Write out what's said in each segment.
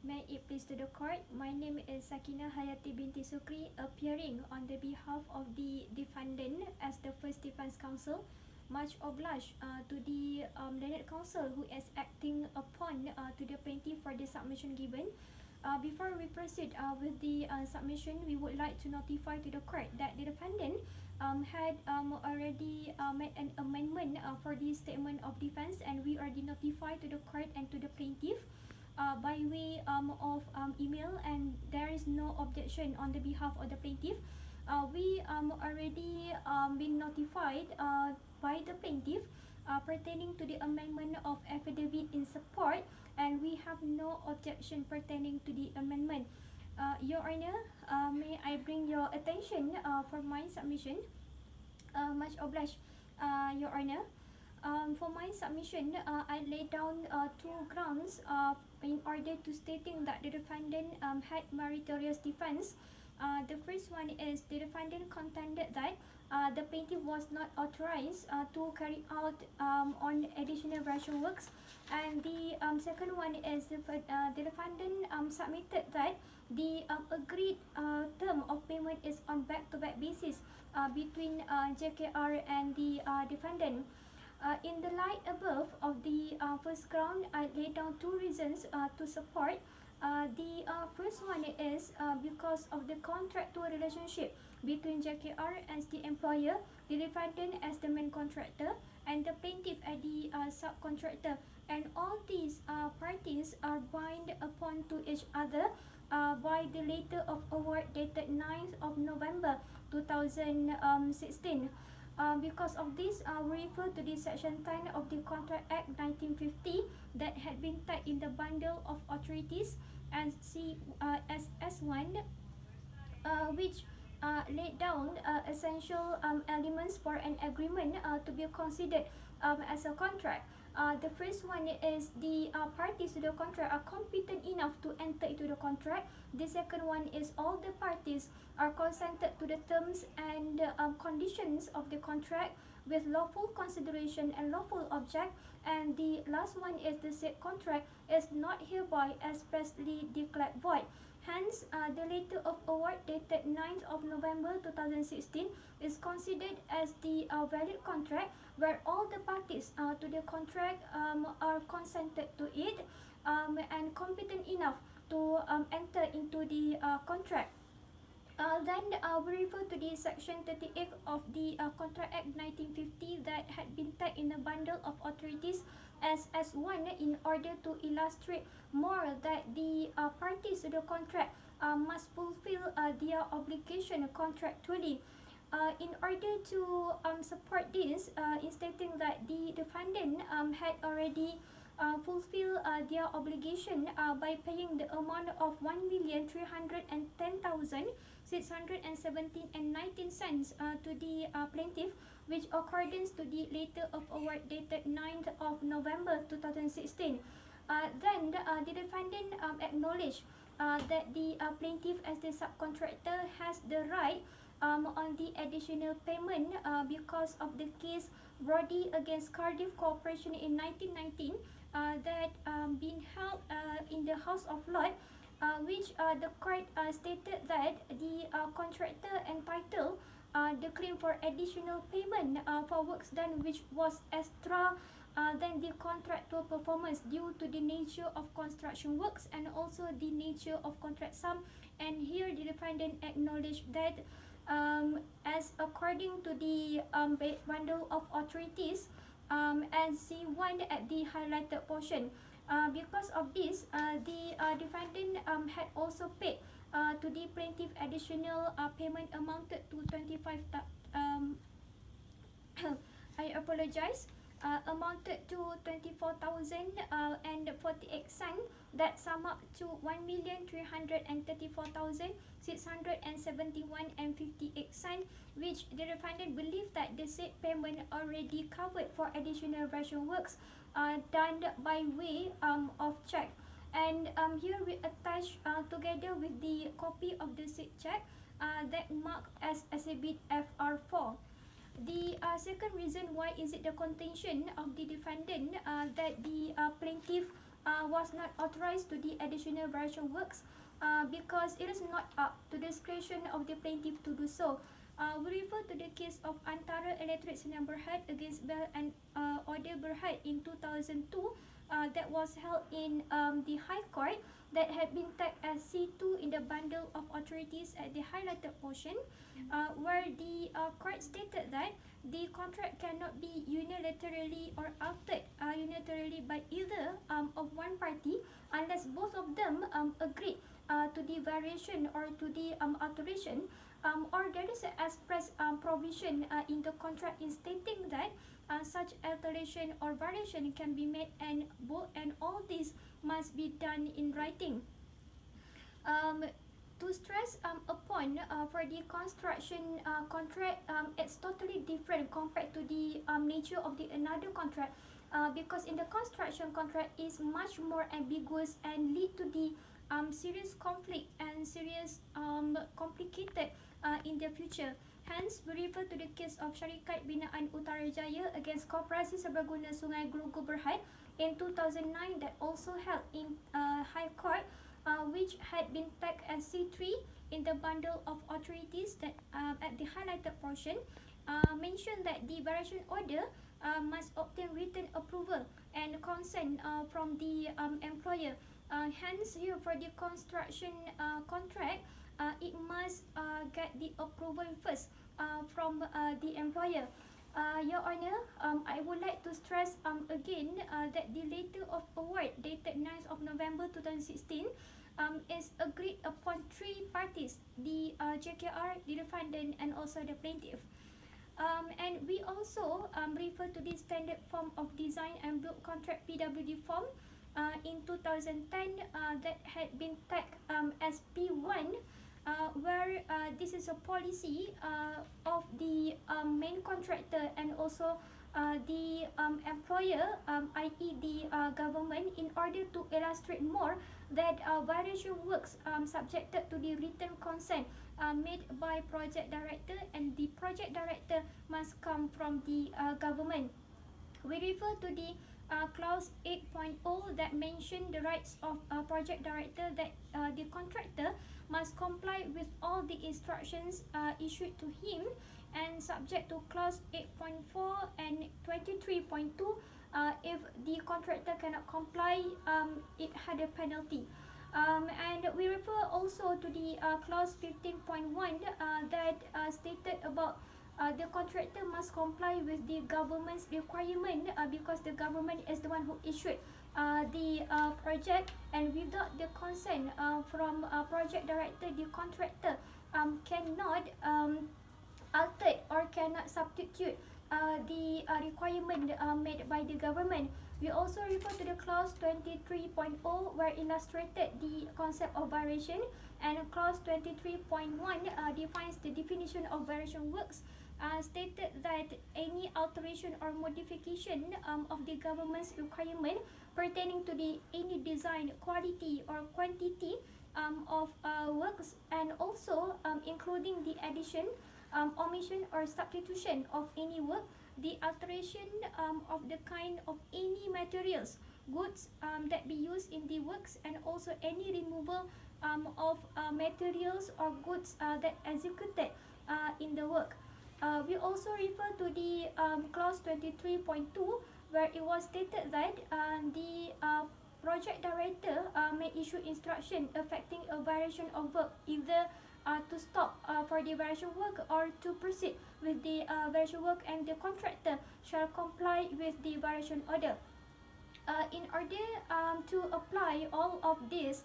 May it please to the court, my name is Sakina Hayati binti Sukri, appearing on the behalf of the defendant as the first defense counsel. Much obliged to the learned counsel who is acting upon to the plaintiff for the submission given. Before we proceed with the submission, we would like to notify to the court that the defendant had already made an amendment for the statement of defense, and we already notified to the court and to the plaintiff by way of email, and there is no objection on the behalf of the plaintiff. We already been notified by the plaintiff pertaining to the amendment of affidavit in support, and we have no objection pertaining to the amendment. Your Honor, may I bring your attention for my submission? Much obliged, Your Honor. For my submission, I laid down two grounds in order to stating that the defendant had meritorious defense. The first one is the defendant contended that the plaintiff was not authorized to carry out on additional virtual works, and the second one is the defendant submitted that the agreed term of payment is on back-to-back basis between JKR and the defendant. In the light above of the first ground, I laid down two reasons to support. The first one is because of the contractual relationship between JKR as the employer, the defendant as the main contractor, and the plaintiff as the subcontractor. And all these parties are bound upon to each other by the letter of award dated 9th of November 2016. Because of this, we refer to the Section 10 of the Contract Act 1950 that had been tagged in the bundle of authorities as S1, which laid down essential elements for an agreement to be considered as a contract. The first one is the parties to the contract are competent enough to enter into the contract. The second one is all the parties are consented to the terms and conditions of the contract with lawful consideration and lawful object. And the last one is the said contract is not hereby expressly declared void. Hence, the letter of award dated 9th of November 2016 is considered as the valid contract where all the parties to the contract are consented to it and competent enough to enter into the contract. Then we refer to the Section 38 of the Contract Act 1950 that had been tagged in a bundle of authorities as S1 in order to illustrate more that the parties to the contract must fulfill their obligation contractually. In order to support this, in stating that the defendant had already fulfill their obligation by paying the amount of 1,310,617.19 to the plaintiff, which accordance to the letter of award dated 9th of November 2016. Then the defendant acknowledged that the plaintiff as the subcontractor has the right on the additional payment because of the case Brody against Cardiff Corporation in 1919 that been held in the House of Lords, which the court stated that the contractor entitled the claim for additional payment for works done which was extra than the contractual performance due to the nature of construction works and also the nature of contract sum. And here the defendant acknowledged that as according to the bundle of authorities, as the one at the highlighted portion, because of this, the defendant had also paid to the plaintiff additional payment amounted to 25 I apologize, amounted to 24,048 cents, that sum up to 1,334,671.58 cents, which the defendant believed that the said payment already covered for additional virtual works done by way of check. And here we attach together with the copy of the said check that marked as Exhibit FR4. The second reason why is it the contention of the defendant that the plaintiff was not authorized to the additional variation works because it is not up to the discretion of the plaintiff to do so. We refer to the case of Antara Electric Sdn Bhd against Bell and Order Berhad in 2002 that was held in the High Court that had been tagged as C2 in the bundle of authorities at the highlighted portion, where the court stated that the contract cannot be unilaterally or altered unilaterally by either of one party unless both of them agree to the variation or to the alteration, or there is an express provision in the contract in stating that such alteration or variation can be made, and all these must be done in writing. To stress upon for the construction contract, it's totally different compared to the nature of the another contract, because in the construction contract is much more ambiguous and lead to the serious conflict and serious complicated in the future. Hence, we refer to the case of Syarikat Binaan Utarajaya against Koperasi Serbaguna Sungai Gelugu Berhad in 2009 that also held in High Court, which had been tagged as C3 in the bundle of authorities that at the highlighted portion mentioned that the variation order must obtain written approval and consent from the employer. Hence, here for the construction contract, it must get the approval first from the employer. Your Honor, I would like to stress again that the letter of award dated 9th of November 2016 is agreed upon three parties, the JKR, the defendant, and also the plaintiff. And we also refer to the standard form of design and build contract PWD form in 2010 that had been tagged as P1, where this is a policy of the main contractor and also the employer, i.e. the government, in order to illustrate more that variation works subjected to the written consent made by project director, and the project director must come from the government. We refer to the clause 8.0 that mention the rights of project director, that the contractor must comply with all the instructions issued to him, and subject to clause 8.4 and 23.2, if the contractor cannot comply, it had a penalty. And we refer also to the clause 15.1 that stated about the contractor must comply with the government's requirement because the government is the one who issued the project, and without the consent from project director, the contractor cannot alter or cannot substitute the requirement made by the government. We also refer to the clause 23.0 where illustrated the concept of variation, and clause 23.1 defines the definition of variation works, stated that any alteration or modification of the government's requirement pertaining to the any design, quality or quantity of works, and also including the addition, omission or substitution of any work, the alteration of the kind of any materials, goods that be used in the works, and also any removal of materials or goods that executed in the work. We also refer to the clause 23.2 where it was stated that the project director may issue instruction affecting a variation of work, either to stop for the variation work or to proceed with the variation work, and the contractor shall comply with the variation order. In order to apply all of this,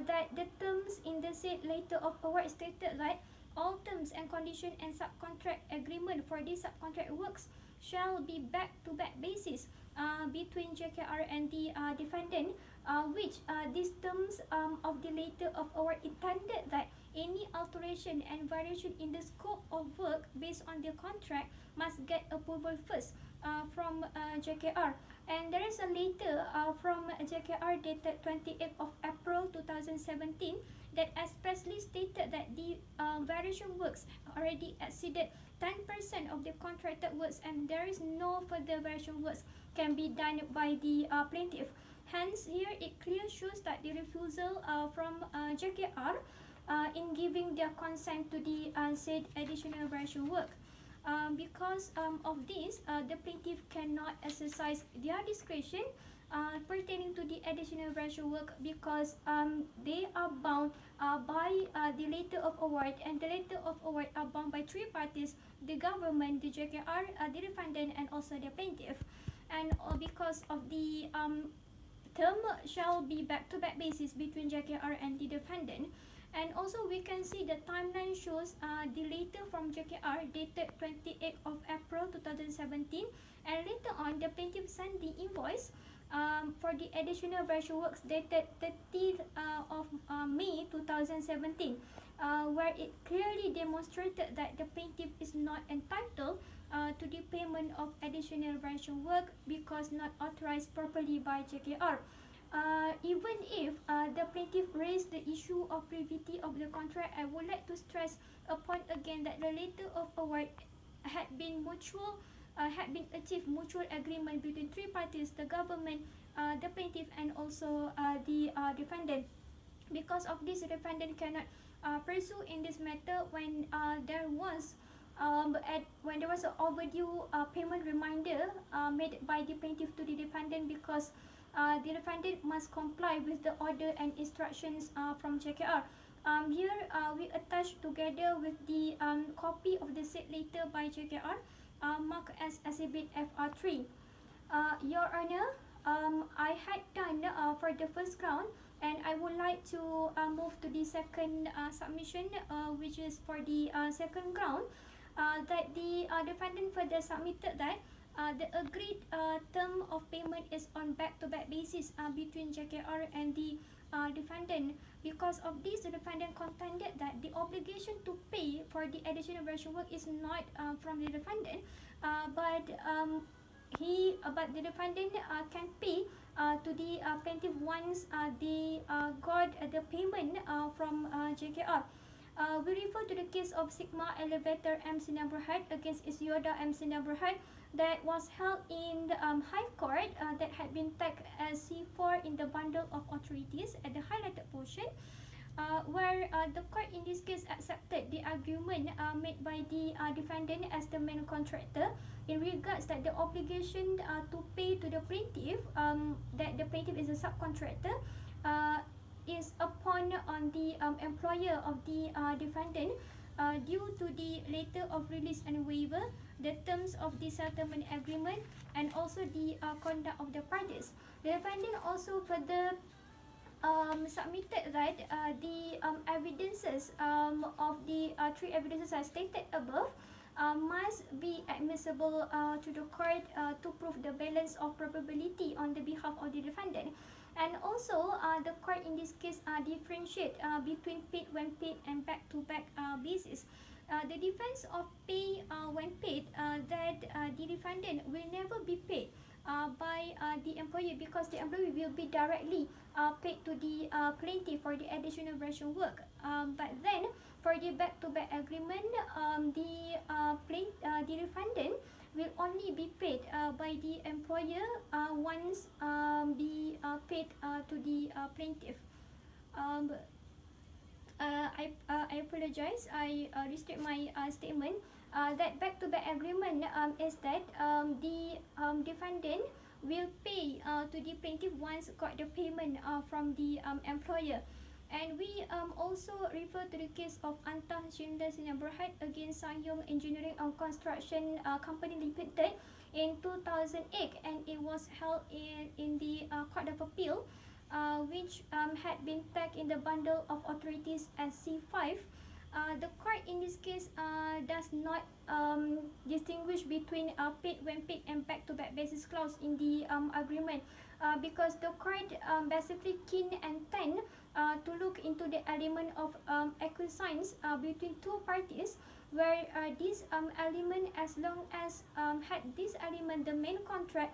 that the terms in the said letter of award stated that all terms and conditions and subcontract agreement for these subcontract works shall be back-to-back basis between JKR and the defendant, which these terms of the letter of award intended that any alteration and variation in the scope of work based on the contract must get approval first from JKR. And there is a letter from JKR dated 28th of April 2017 that expressly stated that the variation works already exceeded 10% of the contracted works, and there is no further variation works can be done by the plaintiff. Hence, here it clearly shows that the refusal from JKR in giving their consent to the said additional rational work. Because of this, the plaintiff cannot exercise their discretion pertaining to the additional rational work because they are bound by the letter of award, and the letter of award are bound by three parties: the government, the JKR, the defendant, and also the plaintiff. And because of the term shall be back-to-back basis between JKR and the defendant. And also we can see the timeline shows the letter from JKR dated 28th of April 2017, and later on the plaintiff sent the invoice for the additional rational works dated 30th of May 2017, where it clearly demonstrated that the plaintiff is not entitled to the payment of additional rational work because not authorized properly by JKR. Even if the plaintiff raised the issue of privity of the contract, I would like to stress upon again that the letter of award had been achieved mutual agreement between three parties: the government, the plaintiff, and also the defendant. Because of this, the defendant cannot pursue in this matter when there was an overdue payment reminder made by the plaintiff to the defendant, because the defendant must comply with the order and instructions from JKR. Here we attach together with the copy of the said letter by JKR marked as Exhibit FR3. Your Honor, I had done for the first ground, and I would like to move to the second submission, which is for the second ground, that the defendant further submitted that the agreed term of payment is on back-to-back basis between JKR and the defendant. Because of this, the defendant contended that the obligation to pay for the additional rational work is not from the defendant, but the defendant can pay to the plaintiff once they got the payment from JKR. We refer to the case of Sigma Elevator M. Sdn Bhd against Yoda M. Sdn Bhd that was held in the High Court that had been tagged as C4 in the bundle of authorities at the highlighted portion, where the court in this case accepted the argument made by the defendant as the main contractor in regards that the obligation to pay to the plaintiff, that the plaintiff is a subcontractor, is upon on the employer of the defendant due to the letter of release and waiver, the terms of the settlement agreement, and also the conduct of the parties. The defendant also further submitted that the evidences of the three evidences I stated above must be admissible to the court to prove the balance of probability on the behalf of the defendant. And also, the court in this case differentiate between paid when paid and back-to-back basis. The defense of pay when paid, that the defendant will never be paid by the employer, because the employer will be directly paid to the plaintiff for the additional rational work. But then, for the back-to-back agreement, the defendant will only be paid by the employer once be paid to the plaintiff. I apologize. I restate my statement. That back-to-back agreement is that the defendant will pay to the plaintiff once got the payment from the employer. And we also refer to the case of Anta Shinda Sdn Bhd against Sangyong Engineering and Construction Company Limited in 2008, and it was held in the Court of Appeal, which had been tagged in the bundle of authorities as C5. The court in this case does not distinguish between paid when paid and back-to-back basis clause in the agreement, because the court basically keen and tend to look into the element of acquiescence between two parties, where this element, as long as had this element, the main contract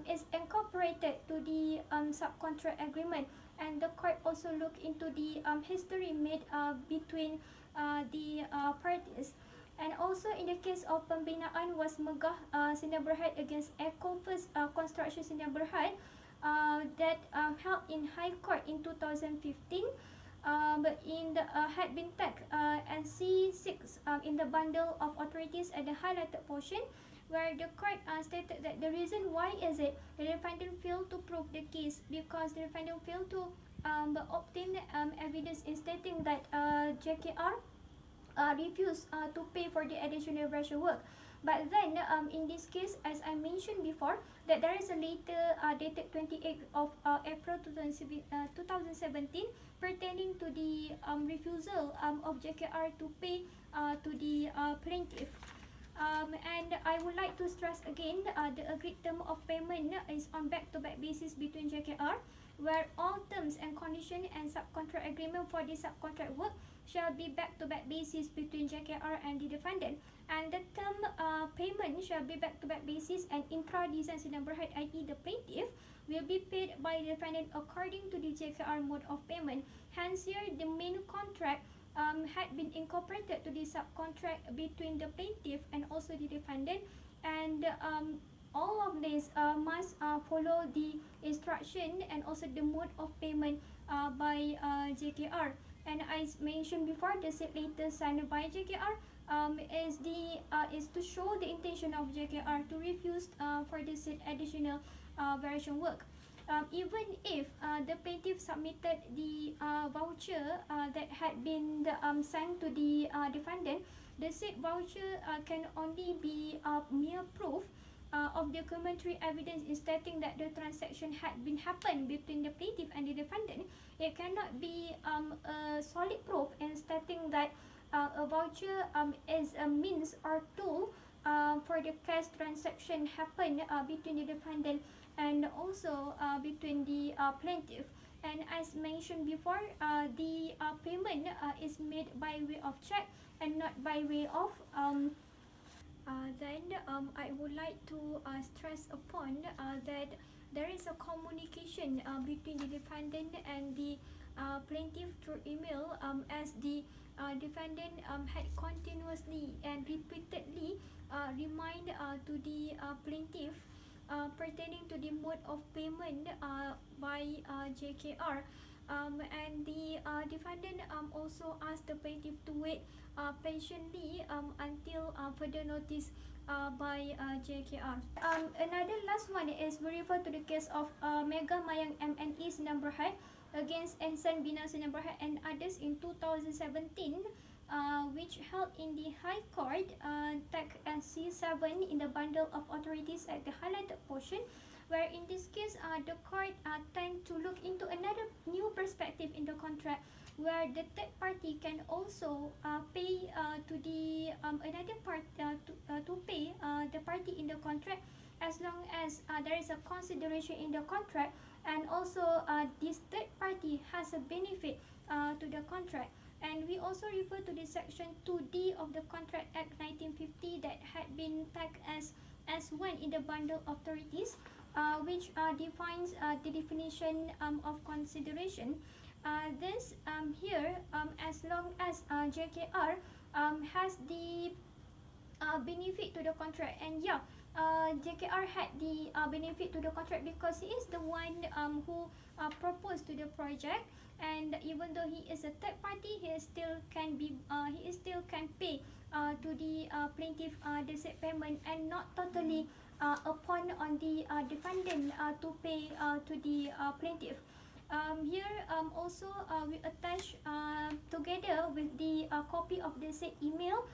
is incorporated to the subcontract agreement. And the court also look into the history made between the parties. And also in the case of Pembinaan Was Megah Sdn Bhd against Eco First Construction Sdn Bhd, that held in High Court in 2015 in the had been tagged as C6 in the bundle of authorities at the highlighted portion, where the court stated that the reason why is it the defendant failed to prove the case because the defendant failed to obtain evidence in stating that JKR refused to pay for the additional brush work. But then, in this case, as I mentioned before, that there is a letter dated 28th of April 2017 pertaining to the refusal of JKR to pay to the plaintiff. And I would like to stress again the agreed term of payment is on back-to-back basis between JKR, where all terms and conditions and subcontract agreement for the subcontract work shall be back-to-back basis between JKR and the defendant, and the term payment shall be back-to-back basis and intra-design numberhead, i.e. the plaintiff, will be paid by the defendant according to the JKR mode of payment. Hence here, the main contract had been incorporated to the subcontract between the plaintiff and also the defendant, and all of this must follow the instruction and also the mode of payment by JKR. And as mentioned before, the said letter signed by JKR is to show the intention of JKR to refuse for the said additional variation work. Even if the plaintiff submitted the voucher that had been sent to the defendant, the said voucher can only be mere proof of documentary evidence in stating that the transaction had been happened between the plaintiff and the defendant. It cannot be a solid proof in stating that a voucher is a means or tool for the cash transaction happened between the defendant and also between the plaintiff. And as mentioned before, the payment is made by way of check and not by way of then I would like to stress upon that there is a communication between the defendant and the plaintiff through email, as the defendant had continuously and repeatedly remind to the plaintiff pertaining to the mode of payment by JKR. And the defendant also asked the plaintiff to wait patiently until further notice by JKR. Another last one is we refer to the case of Mega Mayang MNE's numberhead against Ensign Bina numberhead and others in 2017, which held in the High Court, tag C7 in the bundle of authorities at the highlighted portion, where in this case the court tend to look into another new perspective in the contract, where the third party can also pay to the another part to pay the party in the contract, as long as there is a consideration in the contract, and also this third party has a benefit to the contract. And we also refer to the section 2D of the Contract Act 1950 that had been tagged as S1 in the bundle of authorities, which defines the definition of consideration. This here, as long as JKR has the benefit to the contract, and yeah, JKR had the benefit to the contract because he is the one who proposed to the project, and even though he is a third party, he still can pay to the plaintiff the said payment, and not totally upon on the defendant to pay to the plaintiff. Here also we attach together with the copy of the said email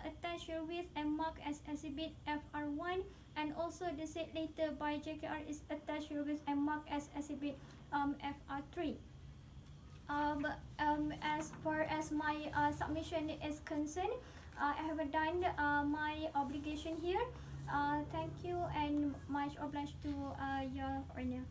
attached with and marked as exhibit FR1, and also the said letter by JKR is attached with and marked as exhibit FR3. As far as my submission is concerned, I have done my obligation here. Thank you and much obliged to your honor.